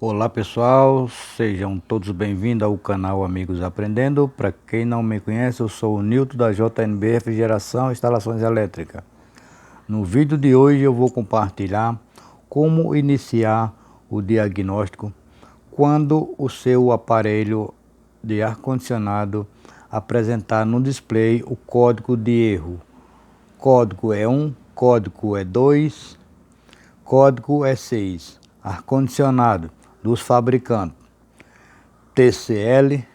Olá pessoal, sejam todos bem-vindos ao canal Amigos Aprendendo. Para quem não me conhece, eu sou o Nilton da JNB Refrigeração e Instalações Elétricas. No vídeo de hoje eu vou compartilhar como iniciar o diagnóstico quando o seu aparelho de ar-condicionado apresentar no display o código de erro. Código é 1, código é 2, código é 6. Ar-condicionado dos fabricantes TCL,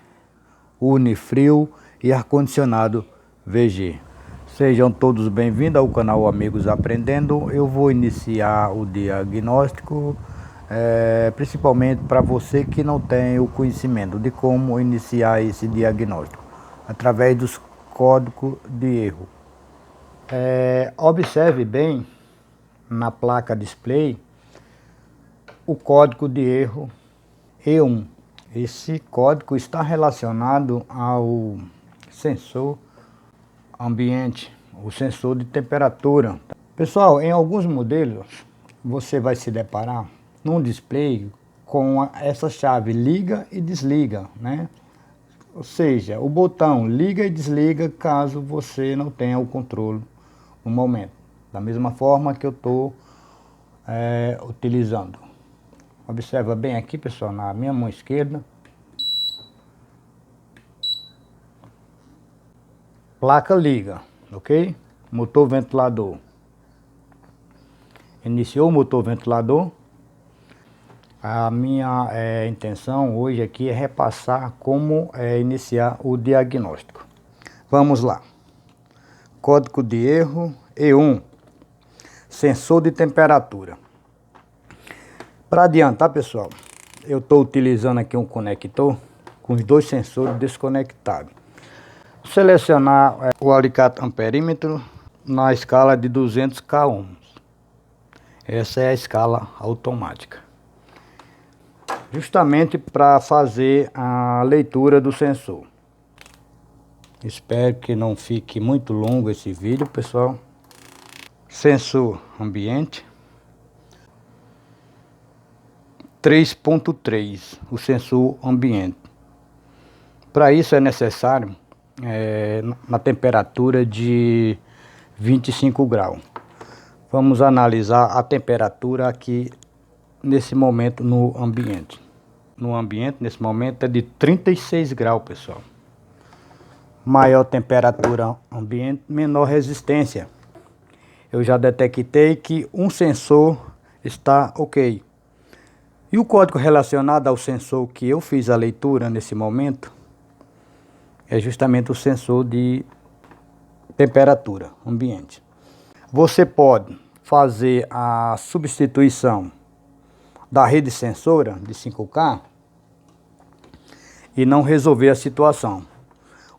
Unifrio e ar-condicionado VG. Sejam todos bem-vindos ao canal Amigos Aprendendo. Eu vou iniciar o diagnóstico, principalmente para você que não tem o conhecimento de como iniciar esse diagnóstico, através dos códigos de erro. Observe bem na placa display o código de erro E1. Esse código está relacionado ao sensor ambiente, o sensor de temperatura. Pessoal, em alguns modelos você vai se deparar num display com essa chave liga e desliga, né? Ou seja, o botão liga e desliga caso você não tenha o controle no momento. Da mesma forma que eu estou utilizando. Observa bem aqui, pessoal, na minha mão esquerda. Placa liga, ok? Motor ventilador. Iniciou o motor ventilador. A minha intenção hoje aqui é repassar como iniciar o diagnóstico. Vamos lá. Código de erro E1. Sensor de temperatura. Para adiantar, pessoal, eu estou utilizando aqui um conector com os dois sensores desconectados. Selecionar o alicate amperímetro na escala de 200 k ohms. Essa é a escala automática. Justamente para fazer a leitura do sensor. Espero que não fique muito longo esse vídeo, pessoal. Sensor ambiente. 3.3, o sensor ambiente. Para isso é necessário na temperatura de 25 graus. Vamos analisar a temperatura aqui nesse momento no ambiente. No ambiente, nesse momento, é de 36 graus, pessoal. Maior temperatura ambiente, menor resistência. Eu já detectei que um sensor está ok. E o código relacionado ao sensor que eu fiz a leitura nesse momento é justamente o sensor de temperatura ambiente. Você pode fazer a substituição da rede sensora de 5K e não resolver a situação.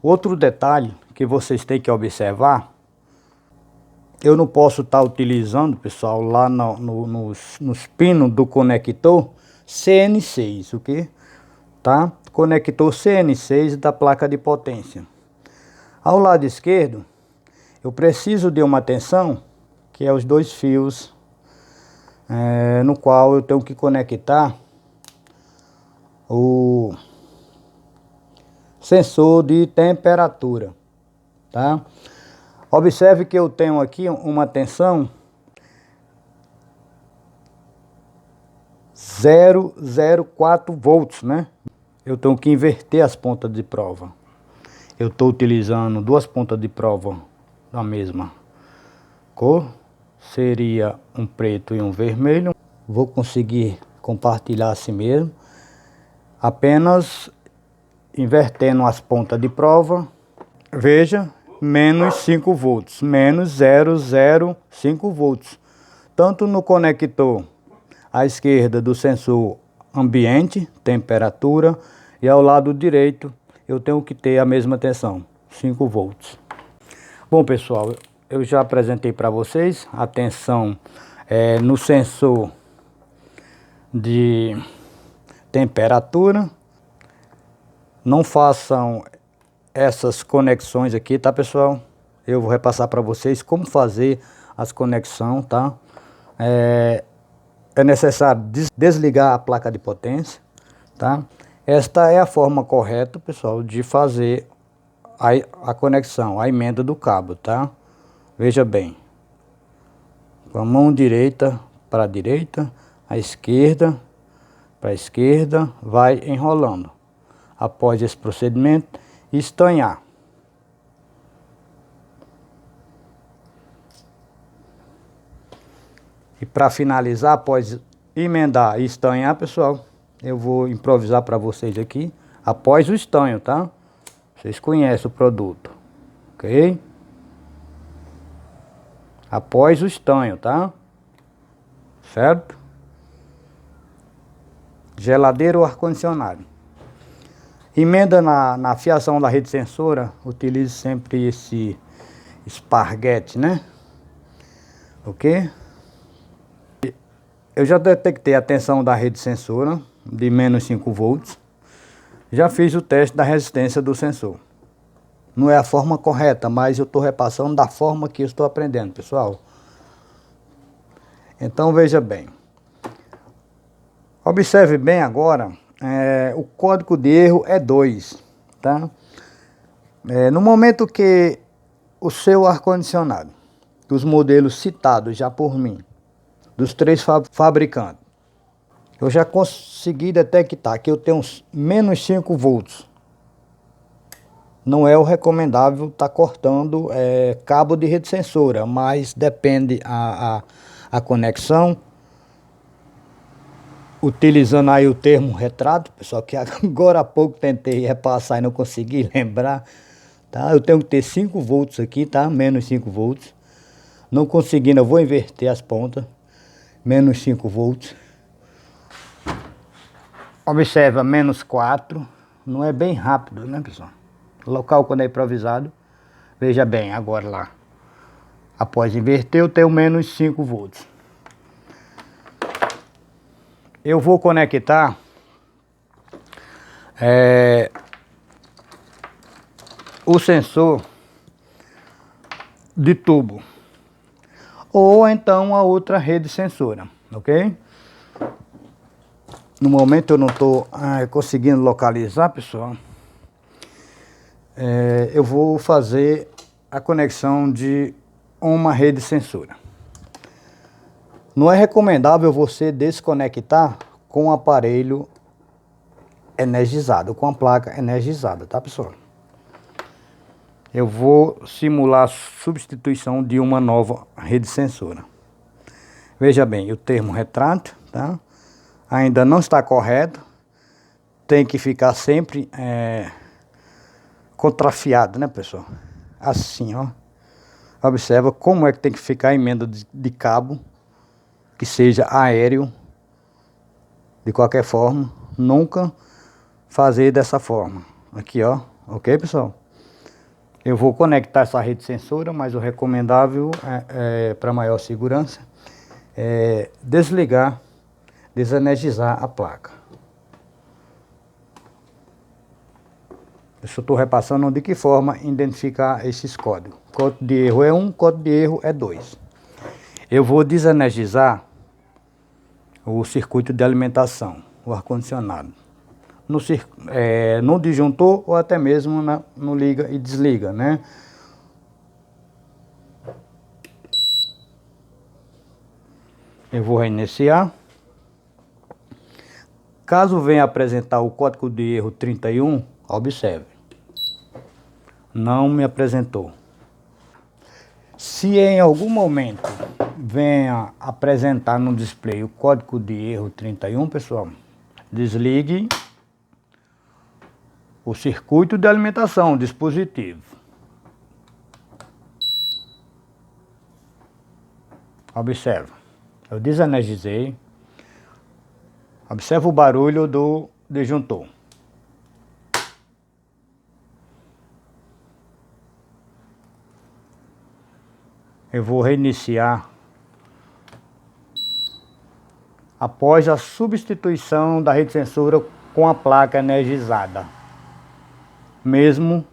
Outro detalhe que vocês têm que observar, eu não posso estar utilizando, pessoal, lá nos pinos do conector CN6, ok? Tá? Conector CN6 da placa de potência. Ao lado esquerdo, eu preciso de uma tensão, que é os dois fios, no qual eu tenho que conectar o sensor de temperatura, tá? Observe que eu tenho aqui uma tensão 0,04 volts, né? Eu tenho que inverter as pontas de prova. Eu estou utilizando duas pontas de prova da mesma cor. Seria um preto e um vermelho. Vou conseguir compartilhar assim mesmo. Apenas invertendo as pontas de prova. Veja, menos 5 volts, menos 0,05 volts. Tanto no conector à esquerda do sensor ambiente, temperatura, e ao lado direito eu tenho que ter a mesma tensão, 5 volts. Bom, pessoal, eu já apresentei para vocês a tensão no sensor de temperatura. Não façam essas conexões aqui, tá, pessoal? Eu vou repassar para vocês como fazer as conexões, tá? é necessário desligar a placa de potência, tá? Esta é a forma correta, pessoal, de fazer a conexão, a emenda do cabo, tá? Veja bem, com a mão direita para a direita, a esquerda para a esquerda, vai enrolando. Após esse procedimento, estanhar. E para finalizar, após emendar e estanhar, pessoal, eu vou improvisar para vocês aqui, após o estanho, tá? Vocês conhecem o produto, ok? Após o estanho, tá? Certo? Geladeira ou ar-condicionado. Emenda na fiação da rede sensora, utilize sempre esse esparguete, né? Ok? Eu já detectei a tensão da rede sensora de menos 5 volts. Já fiz o teste da resistência do sensor. Não é a forma correta, mas eu estou repassando da forma que eu estou aprendendo, pessoal. Então veja bem. Observe bem agora, o código de erro é 2, tá? No momento que o seu ar-condicionado, os modelos citados já por mim, dos 3 fabricantes, eu já consegui detectar que eu tenho menos 5 volts. Não é o recomendável estar cortando cabo de rede sensora, mas depende a conexão. Utilizando aí o termo retrato, pessoal, que agora há pouco tentei repassar e não consegui lembrar, tá? Eu tenho que ter 5 volts aqui, tá? Menos 5 volts. Não conseguindo, eu vou inverter as pontas. Menos 5 volts. Observa, menos 4. Não é bem rápido, né, pessoal? O local, quando é improvisado, veja bem, agora lá. Após inverter, eu tenho menos 5 volts. Eu vou conectar o sensor de tubo ou então a outra rede sensora, ok? No momento eu não estou conseguindo localizar, pessoal. Eu vou fazer a conexão de uma rede sensora. Não é recomendável você desconectar com o aparelho energizado, com a placa energizada, tá, pessoal? Eu vou simular a substituição de uma nova rede sensora. Veja bem, o termo retrato, tá? Ainda não está correto. Tem que ficar sempre contrafiado, né, pessoal? Assim, ó. Observa como é que tem que ficar a emenda de cabo, que seja aéreo, de qualquer forma, nunca fazer dessa forma. Aqui, ó, ok, pessoal? Eu vou conectar essa rede sensora, mas o recomendável para maior segurança é desligar, desenergizar a placa. Eu só estou repassando de que forma identificar esses códigos. Código de erro é 1, código de erro é 2. Eu vou desenergizar o circuito de alimentação, o ar-condicionado, no disjuntor ou até mesmo no liga e desliga, né? Eu vou reiniciar. Caso venha apresentar o código de erro 31, observe. Não me apresentou. Se em algum momento venha apresentar no display o código de erro 31, pessoal, desligue o circuito de alimentação, o dispositivo. Observa, eu desenergizei. Observa o barulho do disjuntor. Eu vou reiniciar após a substituição da rede sensora com a placa energizada, mesmo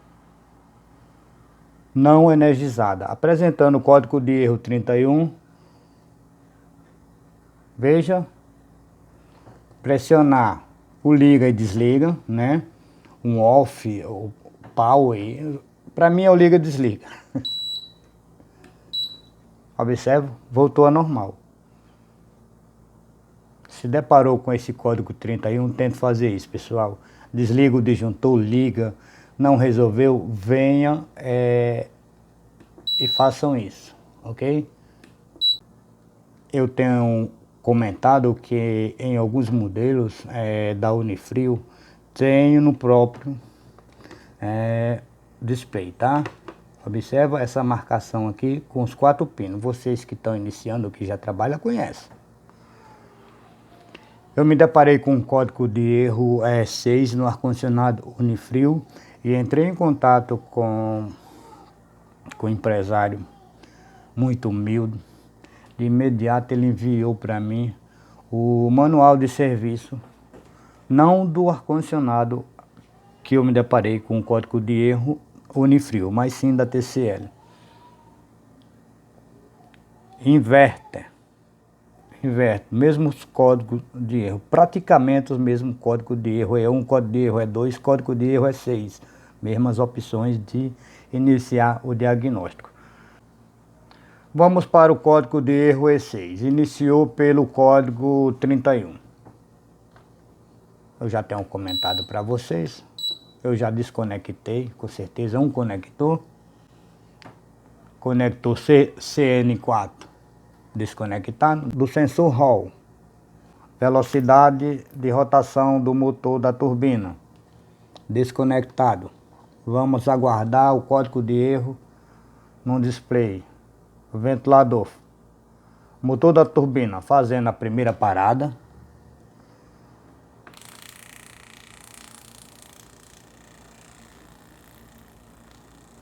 não energizada, apresentando o código de erro 31. Veja pressionar o liga e desliga, né? Um off ou power, para mim é o liga e desliga. Observa, voltou a normal. Se deparou com esse código 31, tente fazer isso, pessoal. Desliga o disjuntor, liga, não resolveu, venha e façam isso, ok? Eu tenho comentado que em alguns modelos da Unifrio tem no próprio display, tá? Observa essa marcação aqui com os 4 pinos. Vocês que estão iniciando, que já trabalham, conhecem. Eu me deparei com um código de erro 6 no ar-condicionado Unifrio e entrei em contato com um empresário muito humilde. De imediato ele enviou para mim o manual de serviço, não do ar-condicionado que eu me deparei com o código de erro Unifrio, mas sim da TCL. Inverte, mesmos códigos de erro, praticamente os mesmos códigos de erro é 1, código de erro é 2, código de erro é 6, mesmas opções de iniciar o diagnóstico. Vamos para o código de erro E6, iniciou pelo código 31. Eu já tenho comentado para vocês, eu já desconectei, com certeza, um conector CN4 desconectado, do sensor Hall, velocidade de rotação do motor da turbina, desconectado. Vamos aguardar o código de erro no display. O ventilador, motor da turbina fazendo a primeira parada.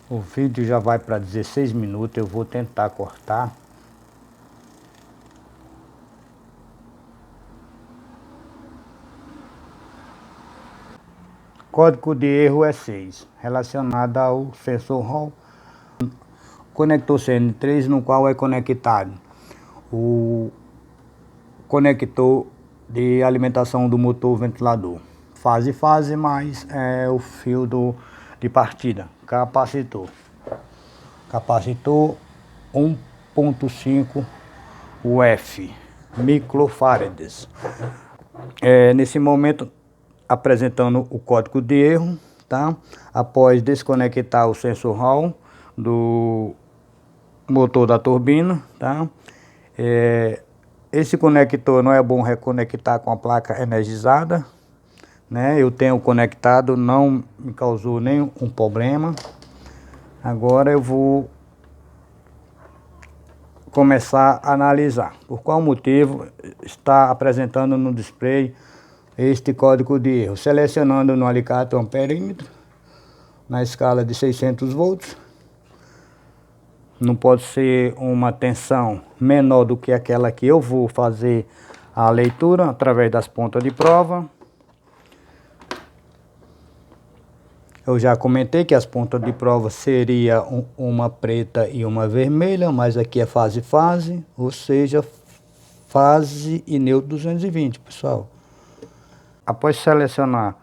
O vídeo já vai para 16 minutos, eu vou tentar cortar. Código de erro é 6, relacionado ao sensor Hall. Conector CN3, no qual é conectado o conector de alimentação do motor ventilador. Fase, mais o fio de partida, capacitor. Capacitor 1.5 UF, microfarads. Nesse momento, apresentando o código de erro, tá? Após desconectar o sensor Hall do motor da turbina, tá? Esse conector não é bom reconectar com a placa energizada, né? Eu tenho conectado, não me causou nenhum problema. Agora eu vou começar a analisar por qual motivo está apresentando no display este código de erro. Selecionando no alicate o amperímetro na escala de 600 volts. Não pode ser uma tensão menor do que aquela que eu vou fazer a leitura através das pontas de prova. Eu já comentei que as pontas de prova seria uma preta e uma vermelha, mas aqui é fase, ou seja, fase e neutro 220, pessoal. Após selecionar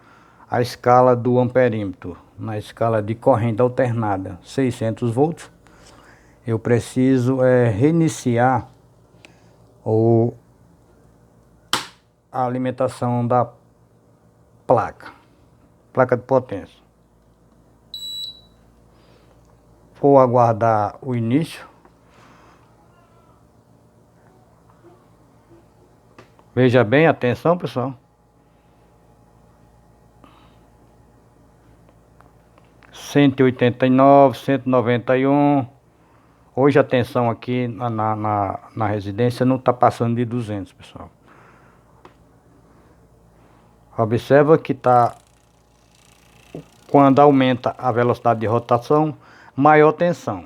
a escala do amperímetro na escala de corrente alternada 600 volts, eu preciso reiniciar a alimentação da placa de potência. Vou aguardar o início. Veja bem, atenção, pessoal. 189, 191. Hoje a tensão aqui na residência não está passando de 200, pessoal. Observa que quando aumenta a velocidade de rotação, maior tensão.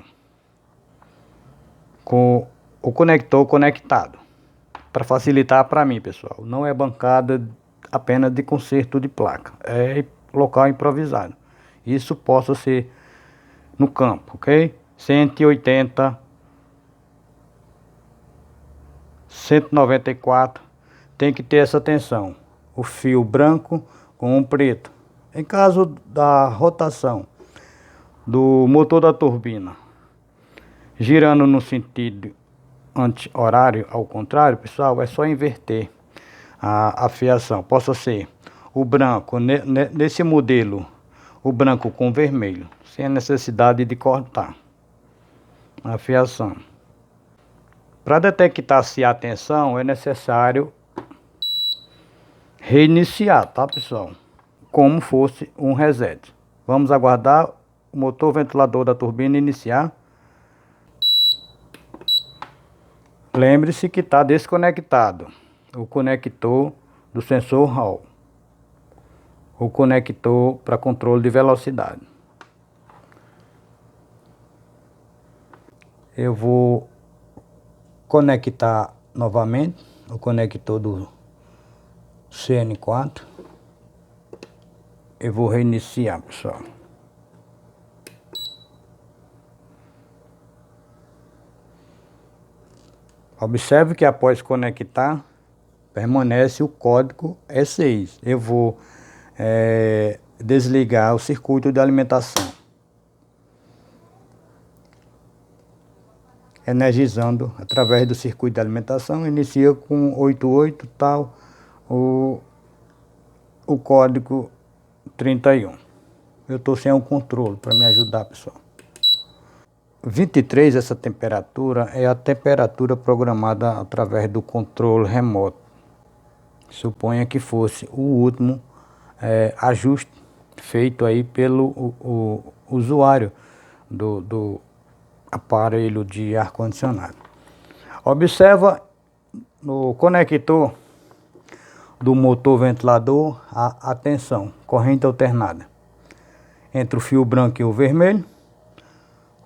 Com o conector conectado. Para facilitar para mim, pessoal. Não é bancada apenas de conserto de placa. É local improvisado. Isso possa ser no campo, ok? 180, 194, tem que ter essa tensão. o fio branco com o preto. Em caso da rotação do motor da turbina girando no sentido anti-horário, ao contrário, pessoal, é só inverter a fiação. Possa ser o branco, nesse modelo, o branco com vermelho, sem a necessidade de cortar a fiação. Para detectar se há tensão, é necessário reiniciar, tá, pessoal? Como fosse um reset. Vamos aguardar o motor ventilador da turbina iniciar. Lembre-se que está desconectado o conector do sensor Hall, o conector para controle de velocidade. Eu vou conectar novamente o conector do CN4. Eu vou reiniciar, pessoal. Observe que após conectar, permanece o código E6. Eu vou desligar o circuito de alimentação, energizando através do circuito de alimentação. Inicia com 88 tal, o código 31. Eu estou sem o controle para me ajudar, pessoal. 23, essa temperatura é a temperatura programada através do controle remoto. Suponha que fosse o último ajuste feito aí pelo o usuário do aparelho de ar-condicionado. Observa no conector do motor ventilador a tensão, corrente alternada entre o fio branco e o vermelho.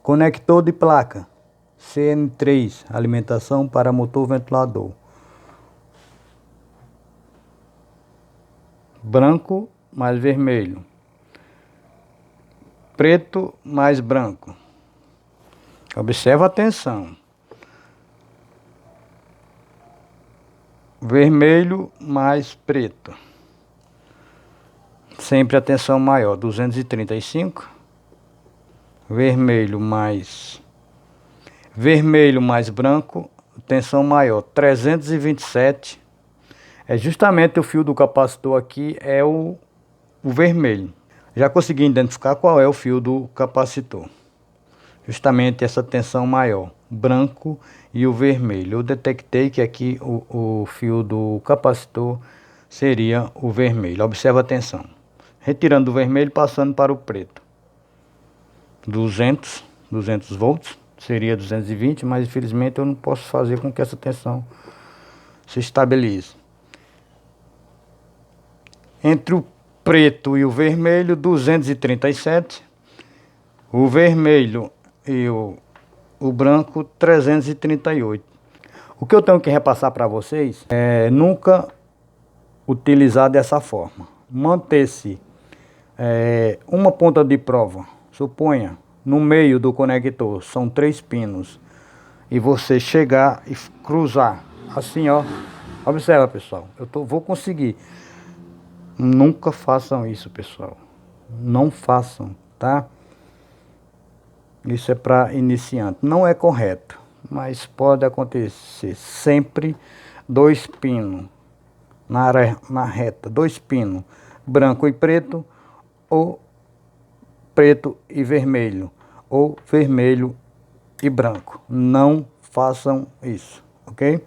Conector de placa CN3, alimentação para motor ventilador. Branco mais vermelho. Preto mais branco. Observa a tensão. Vermelho mais preto. Sempre a tensão maior, 235. Vermelho mais branco, tensão maior, 327. É justamente o fio do capacitor aqui, é o vermelho. Já consegui identificar qual é o fio do capacitor. Justamente essa tensão maior, branco e o vermelho. Eu detectei que aqui o fio do capacitor seria o vermelho. Observa a tensão. Retirando o vermelho, passando para o preto. 200 volts, seria 220, mas infelizmente eu não posso fazer com que essa tensão se estabilize. Entre o preto e o vermelho, 237, o vermelho e o branco, 338. O que eu tenho que repassar para vocês é nunca utilizar dessa forma. Manter-se uma ponta de prova. Suponha, no meio do conector, são 3 pinos, e você chegar e cruzar, assim ó, observa, pessoal, vou conseguir. Nunca façam isso, pessoal, não façam, tá? Isso é para iniciante, não é correto, mas pode acontecer. Sempre 2 pinos na reta, 2 pinos, branco e preto, ou preto e vermelho, ou vermelho e branco. Não façam isso, ok?